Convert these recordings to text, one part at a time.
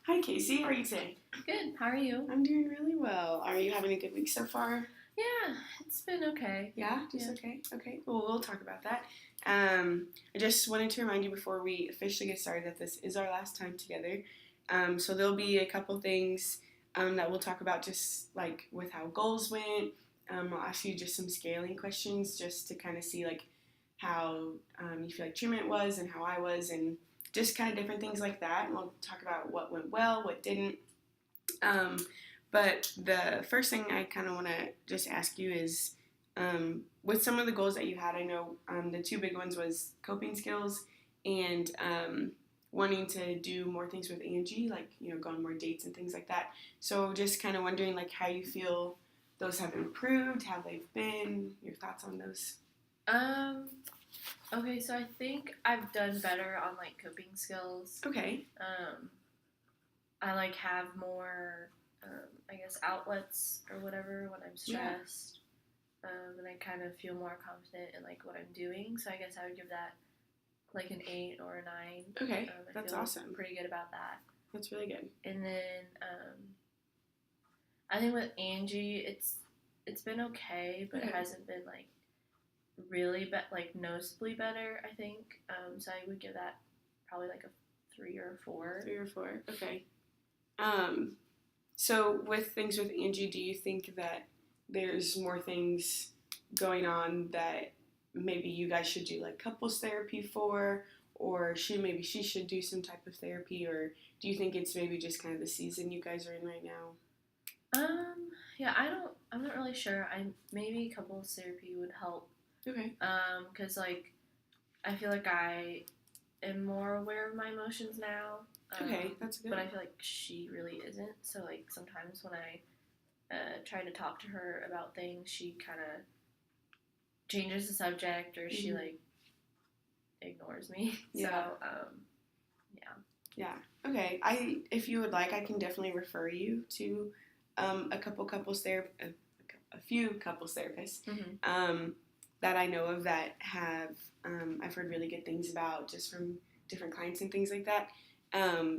Hi, Casey. How are you today? Good. How are you? I'm doing really well. Are you having a good week so far? Yeah, it's been okay. Yeah, just Yeah. okay. Okay, well, we'll talk about that. I just wanted to remind you before we officially get started that this is our last time together. So there'll be a couple things that we'll talk about just like with how goals went. I'll ask you just some scaling questions just to kind of see like how you feel like treatment was and how I was and just kind of different things like that. And we'll talk about what went well, what didn't. Um, but the first thing I kind of want to just ask you is with some of the goals that you had, I know the two big ones was coping skills and wanting to do more things with Angie, like, go on more dates and things like that. So just kind of wondering, like, how you feel those have improved, how they've been, your thoughts on those. Um. Okay, so I think I've done better on like coping skills. Okay. I like have more, I guess, outlets or whatever when I'm Yeah. stressed. And I kind of feel more confident in like what I'm doing. So I guess I would give that like an 8 or a 9. Okay. I That's feel awesome. pretty good about that. That's really good. And then I think with Angie, it's been okay, but it hasn't been like really like noticeably better. I think so. I would give that probably like a 3 or a 4. 3 or 4. Okay. Um, so with things with Angie, do you think that there's more things going on that maybe you guys should do like couples therapy for, or she should do some type of therapy, or do you think it's maybe just kind of the season you guys are in right now? Yeah, I'm not really sure. I maybe couples therapy would help. Okay. Cause like I feel like I am more aware of my emotions now. Okay, that's good. But I feel like she really isn't. So like sometimes when I try to talk to her about things, she kind of changes the subject or she like ignores me. Yeah. So yeah. Yeah. Okay. If you would like, I can definitely refer you to a few couples therapists that I know of that have I've heard really good things about just from different clients and things like that.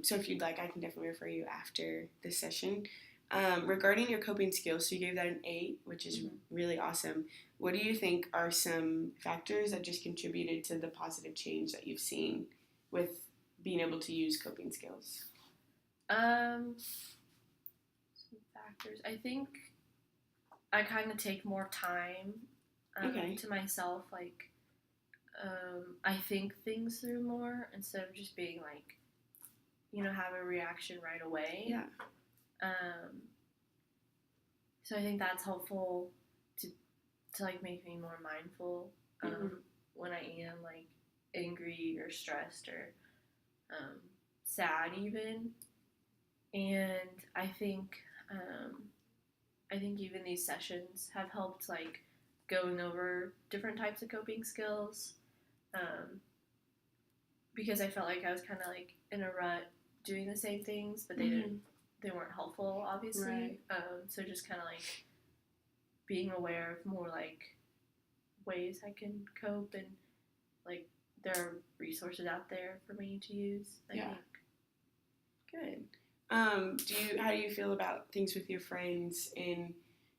So if you'd like, I can definitely refer you after this session. Regarding your coping skills, so you gave that an 8, which is really awesome. What do you think are some factors that just contributed to the positive change that you've seen with being able to use coping skills? Some factors. I think I kind of take more time to myself. Like, I think things through more instead of just being like, have a reaction right away. Yeah. So I think that's helpful to like make me more mindful when I am like angry or stressed or sad even. And I think even these sessions have helped like going over different types of coping skills because I felt like I was kind of like in a rut doing the same things, but they weren't helpful, obviously. Right. So just kind of like being aware of more like ways I can cope and like there are resources out there for me to use. I think. Good. How do you feel about things with your friends and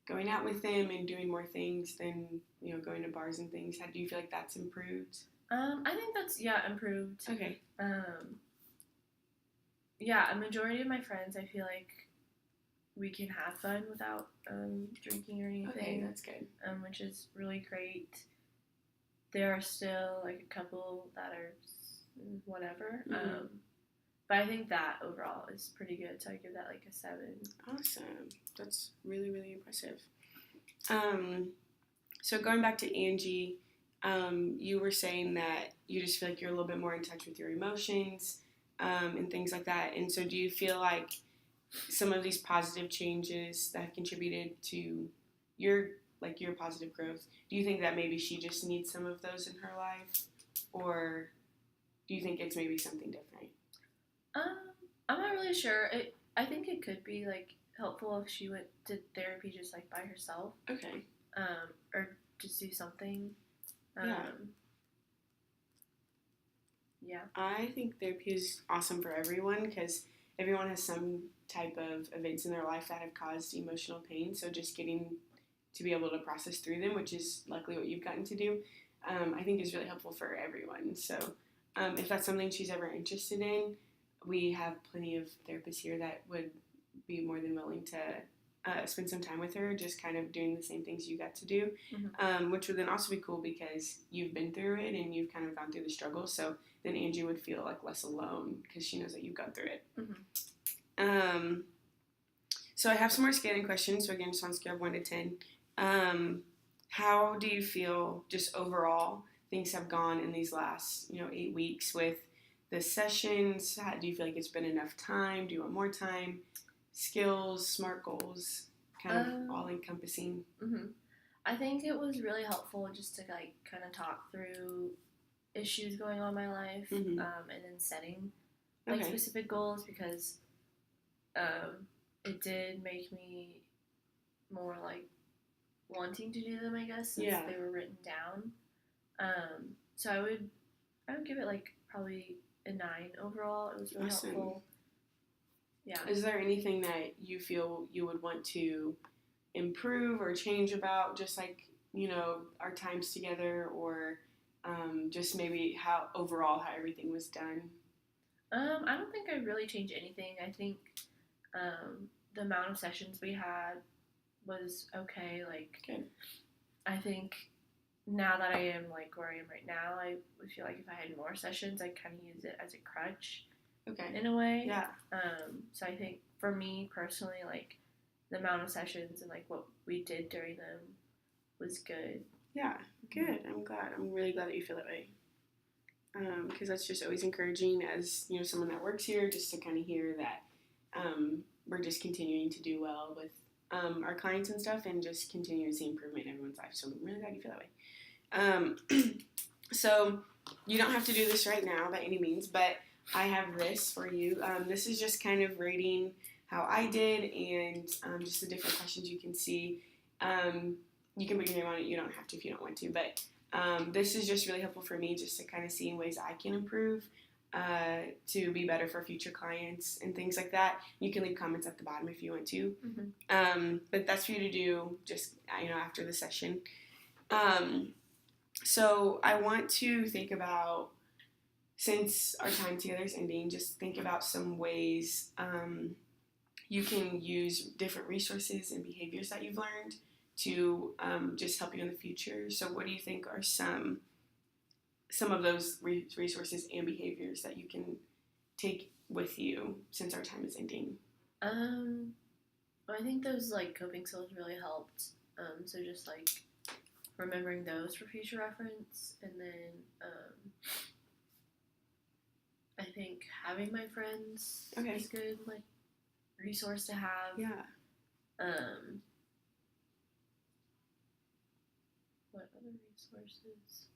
going out with them and doing more things than going to bars and things? How do you feel like that's improved? I think that's improved. Okay. Yeah, a majority of my friends, I feel like we can have fun without drinking or anything. Okay, that's good. Which is really great. There are still like a couple that are whatever. But I think that overall is pretty good. So I give that like a 7. Awesome. That's really, really impressive. So going back to Angie, you were saying that you just feel like you're a little bit more in touch with your emotions and things like that. And so do you feel like some of these positive changes that have contributed to your positive growth, do you think that maybe she just needs some of those in her life? Or do you think it's maybe something different? I'm not really sure. I think it could be like helpful if she did therapy just like by herself. Okay. Or just do something. Yeah. I think therapy is awesome for everyone because everyone has some type of events in their life that have caused emotional pain. So just getting to be able to process through them, which is luckily what you've gotten to do, I think is really helpful for everyone. So if that's something she's ever interested in, we have plenty of therapists here that would be more than willing to spend some time with her, just kind of doing the same things you got to do, which would then also be cool because you've been through it and you've kind of gone through the struggle. So then Angie would feel like less alone because she knows that you've gone through it. So I have some more scaling questions. So again, just on a scale of 1 to 10, how do you feel just overall things have gone in these last 8 weeks with the sessions? How, do you feel like it's been enough time? Do you want more time? Skills, SMART goals, kind of all encompassing. I think it was really helpful just to like kind of talk through issues going on in my life, and then setting like specific goals, because it did make me more like wanting to do them, I guess, since they were written down. So I would give it like probably a 9 overall. It was really helpful. Yeah. Is there anything that you feel you would want to improve or change about, just like, our times together, or just maybe how everything was done? I don't think I'd really change anything. I think the amount of sessions we had was okay. Like, good. I think now that I am like where I am right now, I would feel like if I had more sessions, I'd kind of use it as a crutch. In a way. Yeah. So I think for me personally, like the amount of sessions and like what we did during them was good. Yeah, good. I'm glad. I'm really glad that you feel that way. Because that's just always encouraging as, someone that works here, just to kind of hear that we're just continuing to do well with our clients and stuff, and just continue to see improvement in everyone's life. So I'm really glad you feel that way. So you don't have to do this right now by any means, but I have this for you. This is just kind of rating how I did, and just the different questions you can see. You can put your name on it. You don't have to if you don't want to, but this is just really helpful for me, just to kind of see ways I can improve to be better for future clients and things like that. You can leave comments at the bottom if you want to, but that's for you to do just after the session. So I want to think about, since our time together is ending, just think about some ways you can use different resources and behaviors that you've learned to just help you in the future. So what do you think are some of those resources and behaviors that you can take with you since our time is ending? I think those like coping skills really helped. So just like remembering those for future reference, and then I think having my friends is good, like resource to have. Yeah. What other resources?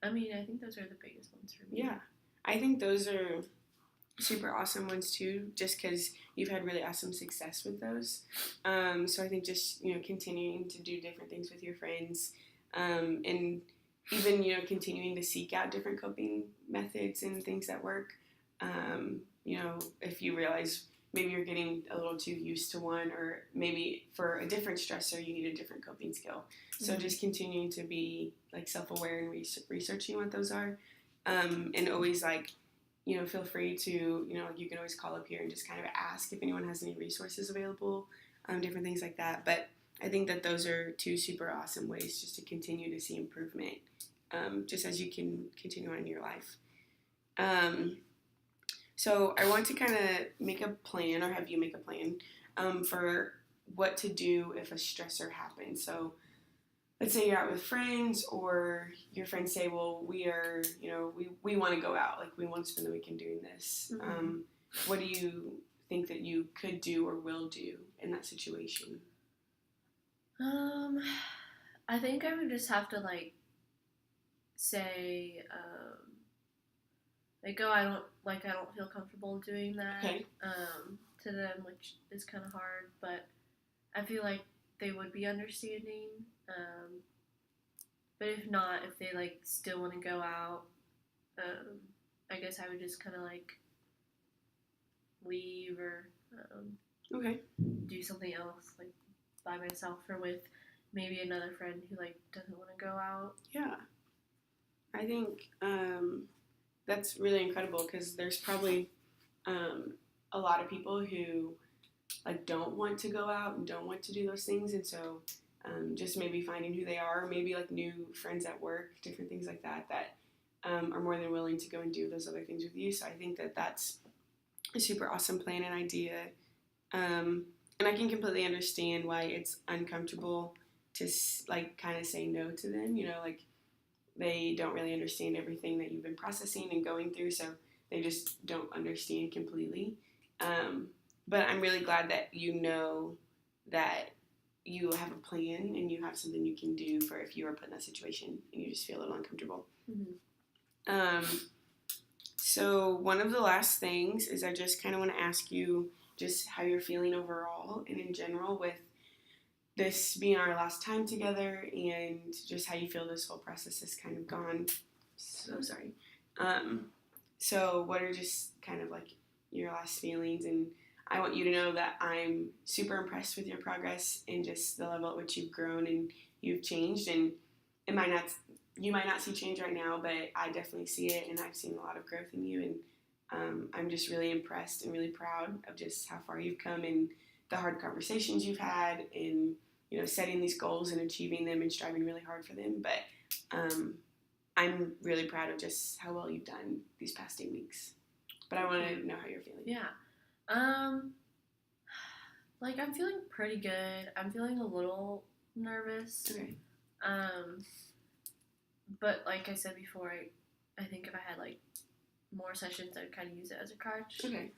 I mean, I think those are the biggest ones for me. Yeah, I think those are super awesome ones too, just because you've had really awesome success with those. So I think just continuing to do different things with your friends, and even continuing to seek out different coping methods and things that work. If you realize maybe you're getting a little too used to one, or maybe for a different stressor you need a different coping skill. So just continuing to be like self-aware and researching what those are, and always like feel free to you can always call up here and just kind of ask if anyone has any resources available, different things like that. But I think that those are 2 super awesome ways just to continue to see improvement, just as you can continue on in your life. So I want to kind of make a plan, or have you make a plan, for what to do if a stressor happens. So let's say you're out with friends, or your friends say, well, we are, we want to go out, like we want to spend the weekend doing this. What do you think that you could do or will do in that situation? I think I would just have to like say, like, oh, I don't feel comfortable doing that, to them, which is kind of hard, but I feel like they would be understanding. But if not, if they like still want to go out, I guess I would just kind of like leave or Okay. do something else, like by myself or with maybe another friend who like doesn't want to go out. Yeah. I think that's really incredible because there's probably a lot of people who like don't want to go out and don't want to do those things, and so just maybe finding who they are, maybe like new friends at work, different things like that are more than willing to go and do those other things with you. So I think that that's a super awesome plan and idea, and I can completely understand why it's uncomfortable to like kind of say no to them. You know, like they don't really understand everything that you've been processing and going through, so they just don't understand completely. But I'm really glad that you know that you have a plan and you have something you can do for if you are put in that situation and you just feel a little uncomfortable. Mm-hmm. So one of the last things is I just kind of want to ask you just how you're feeling overall and in general with this being our last time together and just how you feel this whole process has kind of gone. So sorry. So what are just kind of like your last feelings? And I want you to know that I'm super impressed with your progress and just the level at which you've grown and you've changed. And you might not see change right now, but I definitely see it, and I've seen a lot of growth in you. And I'm just really impressed and really proud of just how far you've come and the hard conversations you've had, and setting these goals and achieving them and striving really hard for them. But I'm really proud of just how well you've done these past 8 weeks. But I want to know how you're feeling. Yeah. Like I'm feeling pretty good. I'm feeling a little nervous. Okay. But like I said before, I think if I had like more sessions, I'd kind of use it as a crutch. Okay.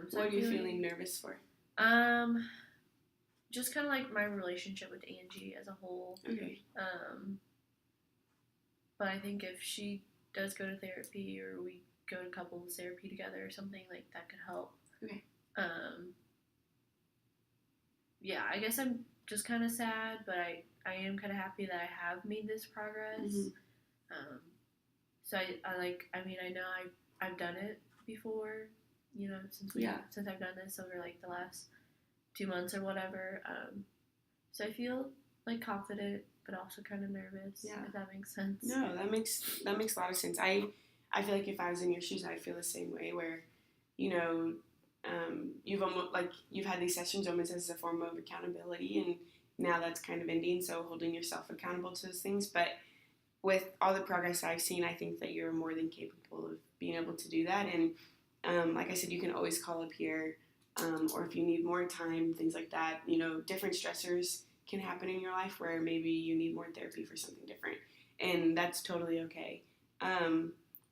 So what are you feeling nervous for? Just kind of like my relationship with Angie as a whole. Okay. But I think if she does go to therapy or we go to couples therapy together or something, like that could help. Okay. Yeah, I guess I'm just kind of sad, but I am kind of happy that I have made this progress. Mm-hmm. So I know I've done it before, since I've done this over like the last 2 months or whatever. So I feel like confident, but also kind of nervous. Yeah. If that makes sense. No, that makes a lot of sense. I feel like if I was in your shoes, I'd feel the same way. Where, you've had these sessions almost as a form of accountability, and now that's kind of ending. So holding yourself accountable to those things, but with all the progress I've seen, I think that you're more than capable of being able to do that. And like I said, you can always call up here, or if you need more time, things like that. Different stressors can happen in your life where maybe you need more therapy for something different, and that's totally okay.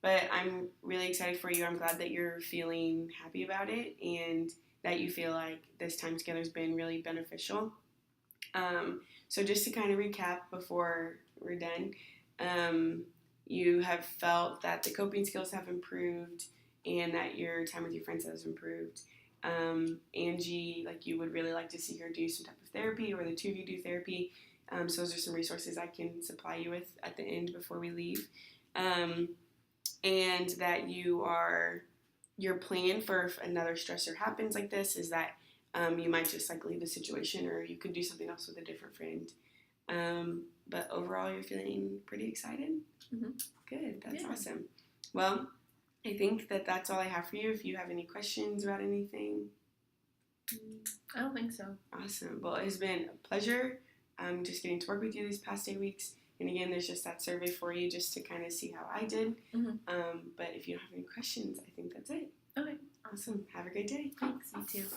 But I'm really excited for you. I'm glad that you're feeling happy about it and that you feel like this time together has been really beneficial. So just to kind of recap before we're done, you have felt that the coping skills have improved and that your time with your friends has improved. Angie, like you would really like to see her do some type of therapy, or the two of you do therapy. So those are some resources I can supply you with at the end before we leave. And that your plan for if another stressor happens like this is that you might just like leave the situation, or you could do something else with a different friend. But overall, you're feeling pretty excited? Mm-hmm. Good. That's awesome. Well, I think that that's all I have for you. If you have any questions about anything. I don't think so. Awesome. Well, it's been a pleasure just getting to work with you these past 8 weeks. And again, there's just that survey for you just to kind of see how I did. Mm-hmm. But if you don't have any questions, I think that's it. Okay. Awesome. Have a great day. Thanks. You too.